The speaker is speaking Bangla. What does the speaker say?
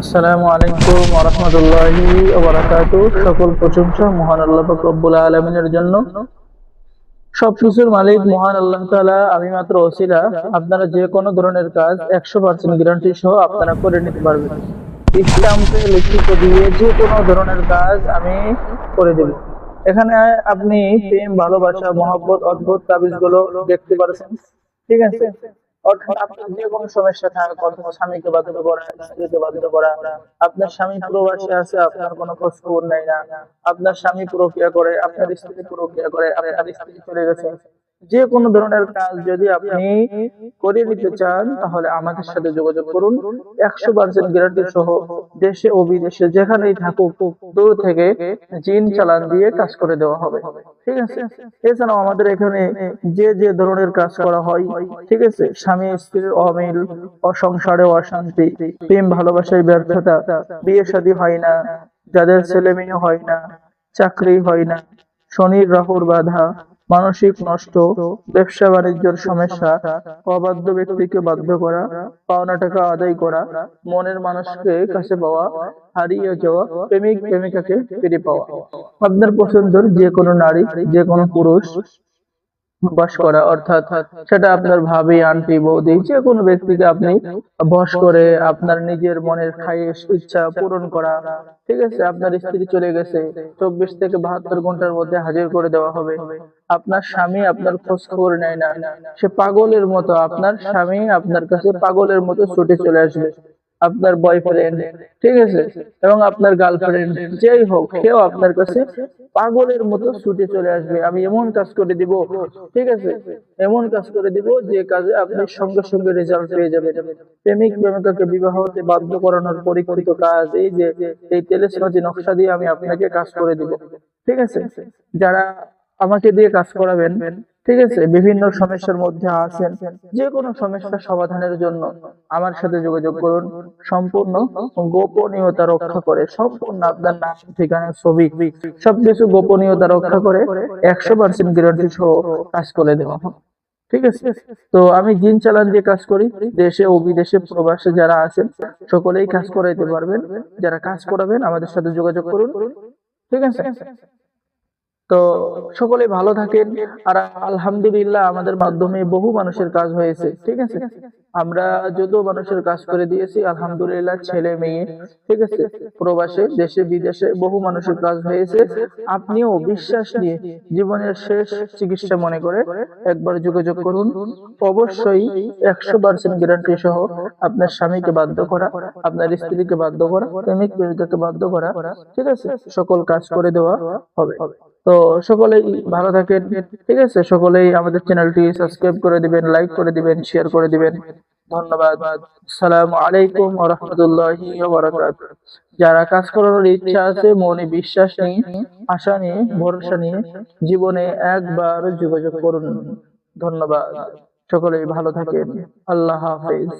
আসসালামু আলাইকুম ওয়া রাহমাতুল্লাহি ওয়া বারাকাতুহু। সকল প্রশংসা মহান আল্লাহ পাক রব্বুল আলামিনের জন্য। সবকিছুর মালিক মহান আল্লাহ তাআলা। আমি মাত্র ওসিলা। আপনারা যে কোনো ধরনের কাজ 100% গ্যারান্টি সহ আপনারা করে নিতে পারবেন। স্ট্যাম্পে লিখিত দিয়ে যে কোনো ধরনের কাজ আমি করে দেব। এখানে আপনি প্রেম, ভালোবাসা, মহব্বত, অদ্ভুত তাবিজগুলো দেখতে পাচ্ছেন। ঠিক আছে? অর্থাৎ আপনার যে কোনো সমস্যা থাকুক, অথবা স্বামীকে বাধ্য করা, স্ত্রীকে বাধ্য করা, আপনার স্বামী প্রবাসী আছে, আপনার কোনো খোঁজ খবর নেয় না, আপনার স্বামী প্রক্রিয়া করে, আপনার স্ত্রী প্রক্রিয়া করে, আপনার স্ত্রী চলে গেছে, যে কোনো ধরনের কাজ যদি আপনি করে নিতে চান তাহলে আমাদের সাথে যোগাযোগ করুন। 100% গ্যারান্টি সহ দেশে ও বিদেশে যেখানেই থাকুক, দূর থেকে জিন চালান দিয়ে কাজ করে দেওয়া হবে। ঠিক আছে? এছাড়াও আমাদের এখানে যে যে ধরনের কাজ করা হয়, ঠিক আছে, স্বামী স্ত্রীর অমিল, অসংসারে অশান্তি, প্রেম ভালোবাসায় ব্যর্থতা, বিয়ে শাদী হয় না, যাদের ছেলে মেয়ে হয় না, চাকরি হয় না, শনির রাহুর বাধা, মানসিক নষ্ট, ব্যবসা বাণিজ্যের সমস্যা, অবাধ্য ব্যক্তিকে বাধ্য করা, পাওনা টাকা আদায় করা, মনের মানুষকে কাছে পাওয়া, হারিয়ে যাওয়া, প্রেমিক প্রেমিকাকে ফিরে পাওয়া, আপনার পছন্দের যে কোনো নারী, যে কোনো পুরুষ বশ করা, অর্থাৎ সেটা আপনার ভাবি, আন্টি, বৌদি, যে কোনো ব্যক্তিকে আপনি বশ করে আপনার নিজের মনের খায়েশ ইচ্ছা পূরণ করা। ঠিক আছে? আপনার স্ত্রী চলে গেছে, 24 থেকে 72 ঘন্টার মধ্যে হাজির করে দেওয়া হবে। আপনার স্বামী আপনার খোঁজ খবর নেয় না, সে পাগলের মতো, আপনার স্বামী আপনার কাছে পাগলের মতো ছুটে চলে আসবে। আপনার বয়ফ্রেন্ড, ঠিক আছে, এবং আপনার গার্লফ্রেন্ড, যেই হোক, সেও আপনার কাছে পাগলের মতো ছুটে চলে আসবে। আমি এমন কাজ করে দিব, ঠিক আছে, এমন কাজ করে দিব যে কাজে আপনি সঙ্গে সঙ্গে রেজাল্ট পেয়ে যাবেন। প্রেমিক প্রেমিকাকে বিবাহ হতে বাধ্য করানোর পরীক্ষিত কাজ এই যে, এই তেলেসমাজি নকশা দিয়ে আমি আপনাকে কাজ করে দিব। ঠিক আছে? যারা আমাকে দিয়ে কাজ করাবেন, ঠিক আছে, বিভিন্ন সমস্যার মধ্যে আছেন, যে কোনো সমস্যা সমাধানের জন্য আমার সাথে যোগাযোগ করুন। সম্পূর্ণ গোপনীয়তা রক্ষা করে, সম্পূর্ণ আপনার নাম, ঠিকানা, ছবি, সবকিছু গোপনীয়তা রক্ষা করে 100% গ্যারান্টি সহ কাজ করে দেওয়া হয়। ঠিক আছে? তো আমি জিন চালান দিয়ে কাজ করি। দেশে ও বিদেশে প্রবাসে যারা আছেন সকলেই কাজ করাইতে পারবেন। যারা কাজ করাবেন আমাদের সাথে যোগাযোগ করুন। ঠিক আছে? তো সকলে ভালো থাকেন। আর আলহামদুলিল্লাহ আমাদের মাধ্যমে বহু মানুষের কাজ হয়েছে। ঠিক আছে? আমরা যত মানুষের কাজ করে দিয়েছি আলহামদুলিল্লাহ, ছেলে মেয়ে, ঠিক আছে, প্রবাসে দেশে বিদেশে বহু মানুষের কাজ হয়েছে। আপনিও বিশ্বাস নিয়ে জীবনের শেষ চিকিৎসা মনে করে একবার যোগাযোগ করুন। অবশ্যই 100% গ্যারান্টি সহ আপনার স্বামীকে বাধ্য করা, আপনার স্ত্রীকে বাধ্য করা, প্রেমিক প্রেমিকাকে বাধ্য করা, ঠিক আছে, সকল কাজ করে দেওয়া হবে। তো সকলেই ভালো থাকেন। ঠিক আছে? সকলেই আমাদের চ্যানেলটি সাবস্ক্রাইব করে দিবেন, লাইক করে দিবেন, শেয়ার করে দিবেন। ধন্যবাদ। আসসালামু আলাইকুম ওয়া রাহমাতুল্লাহি ওয়া বারাকাতুহু। যারা কাজ করার ইচ্ছা আছে, মনে বিশ্বাস নিয়ে, আশা নিয়ে, ভরসা নিয়ে জীবনে একবার যোগাযোগ করুন। ধন্যবাদ। সকলেই ভালো থাকেন। আল্লাহ হাফেজ।